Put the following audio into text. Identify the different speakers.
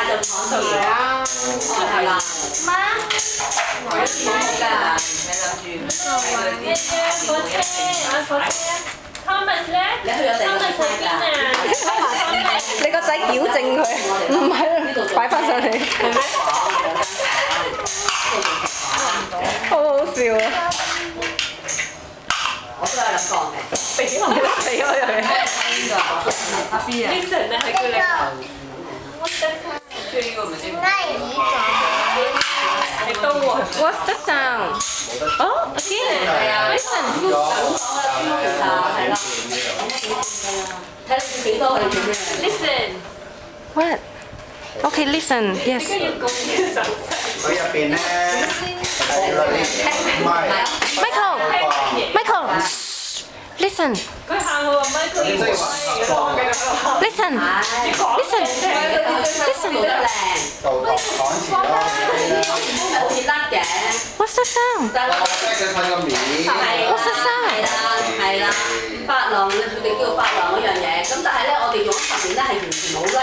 Speaker 1: 就講出嚟啊！係啦，媽，我一次冇㗎，你諗住火車，Thomas 咧，你去咗第二個車㗎？
Speaker 2: 你個仔矯正佢，唔係擺翻上嚟，係咩？好好笑啊！
Speaker 1: 我都有諗過嘅，
Speaker 2: 俾我佢。
Speaker 1: 阿 B 啊
Speaker 3: Listen 咧係叫你。
Speaker 1: 最呢個咪先。
Speaker 3: 你都喎。
Speaker 2: What's the sound? Oh, again. Listen.
Speaker 1: 係啦。睇你幾多佢做咩
Speaker 3: Listen。What?
Speaker 2: Okay, listen. Yes.
Speaker 4: 佢入邊咧係嗰啲唔係
Speaker 2: Michael. Michael. Listen.
Speaker 3: 佢喊我話 Michael 要開嘅。
Speaker 2: Listen. Listen. Listen.
Speaker 4: 導讀講詞咯，
Speaker 1: 好似得嘅。
Speaker 2: What's the sound?
Speaker 1: 但係
Speaker 4: 即係佢噴個面。
Speaker 2: What's the sound?
Speaker 1: 係啦，髮廊佢哋叫髮廊嗰樣嘢。咁但係咧，我哋用咗10年咧係完全冇甩